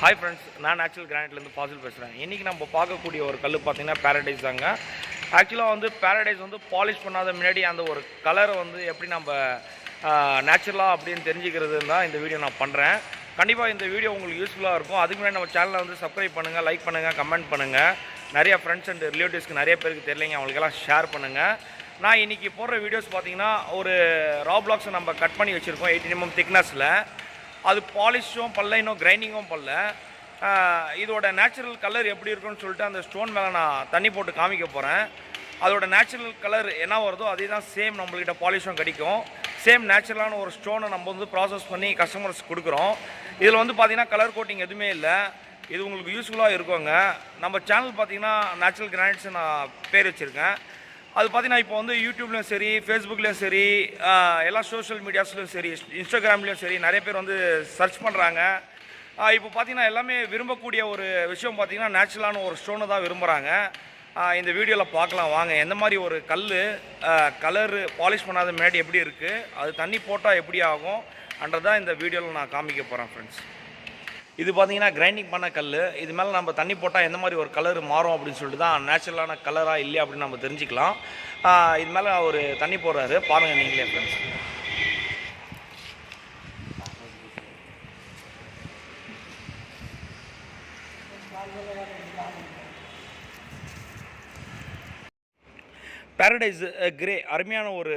Hi friends, நான் Natural Granite ல இருந்து பாசில் பேசுறேன். இன்னைக்கு நம்ம பார்க்கக்கூடிய ஒரு கல்லு பாத்தீங்கன்னா பாரடைஸ் தாங்க. ஆக்சுவலா வந்து பாரடைஸ் வந்து பாலிஷ் பண்ணாத முன்னாடி அந்த ஒரு கலரை வந்து எப்படி நம்ம நேச்சுரலா அப்படினு தெரிஞ்சிக்கிறதுன்னு தான் இந்த வீடியோ நான் பண்றேன். கண்டிப்பா இந்த வீடியோ உங்களுக்கு யூஸ்ஃபுல்லா இருக்கும். அதுக்கு முன்னாடி நம்ம சேனலை வந்து சப்ஸ்கிரைப் பண்ணுங்க, லைக் பண்ணுங்க, கமெண்ட் பண்ணுங்க. நிறைய ஃப்ரெண்ட்ஸ் அண்ட் ரிலேட்டிவ்ஸ்க்கு நிறைய பேருக்கு தெரியலங்க, அவங்களுக்கு எல்லாம் ஷேர் பண்ணுங்க. நான் இன்னைக்கு போடுற வீடியோஸ் பாத்தீங்கன்னா ஒரு ரா பிளாக்ஸ் நம்ம கட் பண்ணி வச்சிருக்கோம் 18 mm thicknessல. அது பாலிஷும் பண்ணல, இன்னும் கிரைண்டிங்கும் பண்ணல. இதோட நேச்சுரல் கலர் எப்படி இருக்குன்னு சொல்லிட்டு அந்த ஸ்டோன் மேலே நான் தண்ணி போட்டு காமிக்க போகிறேன். அதோட நேச்சுரல் கலர் என்ன வருதோ அதே தான் சேம் நம்மள்கிட்ட பாலிஷும் கிடைக்கும். சேம் நேச்சுரலான ஒரு ஸ்டோனை நம்ம வந்து ப்ராசஸ் பண்ணி கஸ்டமர்ஸ் கொடுக்குறோம். இதில் வந்து பார்த்திங்கன்னா கலர் கோட்டிங் எதுவுமே இல்லை. இது உங்களுக்கு யூஸ்ஃபுல்லாக இருக்குங்க. நம்ம சேனல் பார்த்திங்கன்னா நேச்சுரல் கிரானைட்ஸ் நான் பேர் வச்சுருக்கேன். அது பார்த்தீங்கன்னா இப்போ வந்து யூடியூப்லேயும் சரி, ஃபேஸ்புக்லேயும் சரி, எல்லா சோஷியல் மீடியாஸ்லையும் சரி, இன்ஸ்டாகிராம்லேயும் சரி நிறைய பேர் வந்து சர்ச் பண்ணுறாங்க. இப்போ பார்த்தீங்கன்னா எல்லாமே விரும்பக்கூடிய ஒரு விஷயம் பார்த்தீங்கன்னா நேச்சுரலான ஒரு ஸ்டோனை தான் விரும்புகிறாங்க. இந்த வீடியோவில் பார்க்கலாம் வாங்க. எந்த மாதிரி ஒரு கலரு பாலிஷ் பண்ணாத முன்னாடி எப்படி இருக்குது, அது தண்ணி போட்டால் எப்படி ஆகும் அன்றதான் இந்த வீடியோவில் நான் காமிக்க போகிறேன் ஃப்ரெண்ட்ஸ். இது பார்த்தீங்கன்னா கிரைண்டிங் பண்ண கல். இது மேலே நம்ம தண்ணி போட்டால் எந்த மாதிரி ஒரு கலர் மாறும் அப்படின்னு சொல்லிட்டு தான் நேச்சுரலான கலராக இல்லையா அப்படின்னு நம்ம தெரிஞ்சுக்கலாம். இது மேலே ஒரு தண்ணி போடுறாரு, பாருங்கள் நீங்களே ஃப்ரெண்ட்ஸ். பாரடைஸ் கிரே அருமையான ஒரு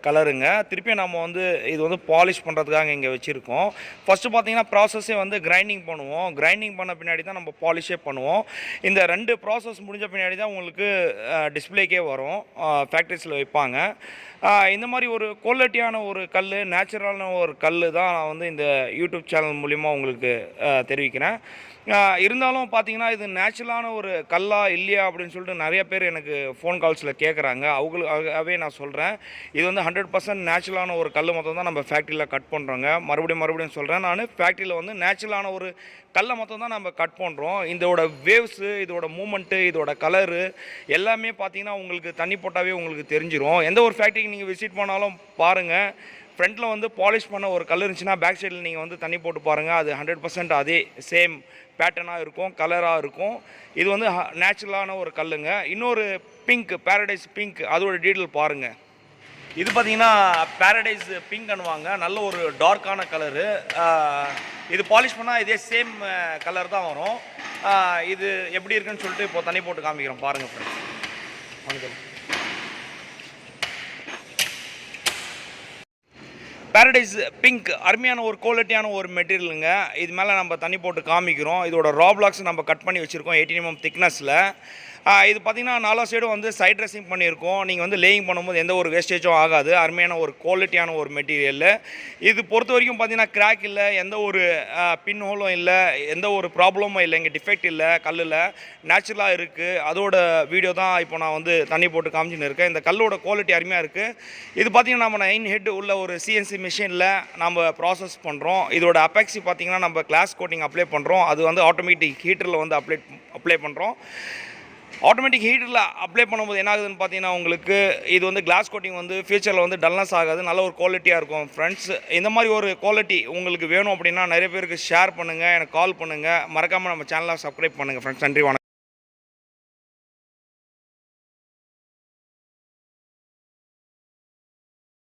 கலருங்க. திருப்பியும் நம்ம வந்து இது வந்து பாலிஷ் பண்ணுறதுக்காக இங்கே வச்சுருக்கோம். ஃபஸ்ட்டு பார்த்தீங்கன்னா ப்ராசஸே வந்து கிரைண்டிங் பண்ணுவோம். கிரைண்டிங் பண்ண பின்னாடி தான் நம்ம பாலிஷே பண்ணுவோம். இந்த 2 ப்ராசஸ் முடிஞ்ச பின்னாடி தான் உங்களுக்கு டிஸ்பிளேக்கே வரும், ஃபேக்ட்ரிஸில் வைப்பாங்க. இந்த மாதிரி ஒரு குவாலிட்டியான ஒரு கல், நேச்சுரலான ஒரு கல் தான் நான் வந்து இந்த யூடியூப் சேனல் மூலிமா உங்களுக்கு தெரிவிக்கிறேன். இருந்தாலும் பார்த்தீங்கன்னா இது நேச்சுரலான ஒரு கல்லா இல்லையா அப்படின்னு சொல்லிட்டு நிறைய பேர் எனக்கு ஃபோன் கால்ஸில் கேட்குறாங்க. அவங்களுக்காகவே நான் சொல்கிறேன், இது வந்து 100% நேச்சுரலான ஒரு கல் மொத்தம் தான் நம்ம ஃபேக்ட்ரியில் கட் பண்ணுறோங்க. மறுபடியும் சொல்கிறேன், நான் ஃபேக்ட்ரியில் வந்து நேச்சுரலான ஒரு கல்லை மொத்தம் தான் நம்ம கட் பண்ணுறோம். இதோட வேவ்ஸு, இதோட மூமெண்ட்டு, இதோட கலரு எல்லாமே பார்த்தீங்கன்னா உங்களுக்கு தண்ணி போட்டாவே உங்களுக்கு தெரிஞ்சிடும். எந்த ஒரு ஃபேக்ட்ரிக்கு நீங்கள் விசிட் பண்ணாலும் பாருங்கள், ஃப்ரண்ட்டில் வந்து பாலிஷ் பண்ண ஒரு கல் இருந்துச்சுன்னா பேக் சைடில் நீங்கள் வந்து தண்ணி போட்டு பாருங்கள். அது 100% அதே சேம் பேட்டர்னாக இருக்கும், கலராக இருக்கும். இது வந்து நேச்சுரலான ஒரு கல்லுங்க. இன்னொரு பிங்க், பாரடைஸ் பிங்க், அதோட டீட்டெயில் பாருங்கள். இது பார்த்திங்கன்னா பாரடைஸ் பிங்க் அனுவாங்க, நல்ல ஒரு டார்க்கான கலரு. இது பாலிஷ் பண்ணால் இதே சேம் கலர் தான் வரும். இது எப்படி இருக்குன்னு சொல்லிட்டு இப்போ தண்ணி போட்டு காமிக்கிறோம், பாருங்கள் ஃப்ரெண்ட்ஸ். வணக்கம். பாரடைஸ் பிங்க் அருமையான ஒரு குவாலிட்டியான ஒரு மெட்டீரியலுங்க. இது மேலே நம்ம தண்ணி போட்டு காமிக்கிறோம். இதோட ரா பிளாக்ஸ் நம்ம கட் பண்ணி வச்சுருக்கோம் 18 mm திக்னஸில். இது பார்த்திங்கன்னா 4 சைடும் வந்து சைட் ட்ரெஸ்ஸிங் பண்ணியிருக்கோம். நீங்கள் வந்து லேயிங் பண்ணும்போது எந்த ஒரு வேஸ்டேஜும் ஆகாது. அருமையான ஒரு குவாலிட்டியான ஒரு மெட்டீரியல். இது பொறுத்த வரைக்கும் பார்த்திங்கன்னா கிராக் இல்லை, எந்த ஒரு பின் ஹோலும் இல்லை, எந்த ஒரு ப்ராப்ளமும் இல்லை, இங்கே டிஃபெக்ட் இல்லை, கல்லில் நேச்சுரலாக இருக்குது. அதோட வீடியோ தான் இப்போ நான் வந்து தண்ணி போட்டு காமிச்சின்னு இருக்கேன். இந்த கல்லோட குவாலிட்டி அருமையாக இருக்குது. இது பார்த்திங்கன்னா நம்ம 9 ஹெட் உள்ள ஒரு சிஎன்சி மிஷினில் நம்ம ப்ராசஸ் பண்ணுறோம். இதோட அபெக்ஸி பார்த்திங்கன்னா நம்ம கிளாஸ் கோட்டிங் அப்ளை பண்ணுறோம். அது வந்து ஆட்டோமேட்டிக் ஹீட்டரில் வந்து அப்ளை பண்ணுறோம். ஆட்டோமேட்டிக் ஹீட்டரில் அப்ளை பண்ணும்போது என்ன ஆகுதுன்னு பார்த்தீங்கன்னா உங்களுக்கு இது வந்து கிளாஸ் கோட்டிங் வந்து ஃபியூச்சரில் வந்து டல்னஸ் ஆகாது, நல்ல ஒரு குவாலிட்டியாக இருக்கும் ஃப்ரெண்ட்ஸ். இந்த மாதிரி ஒரு குவாலிட்டி உங்களுக்கு வேணும் அப்படின்னா நிறைய பேருக்கு ஷேர் பண்ணுங்கள், எனக்கு கால் பண்ணுங்கள். மறக்காமல் நம்ம சேனலை சப்ஸ்கிரைப் பண்ணுங்கள் ஃப்ரெண்ட்ஸ். நன்றி, வணக்கம்.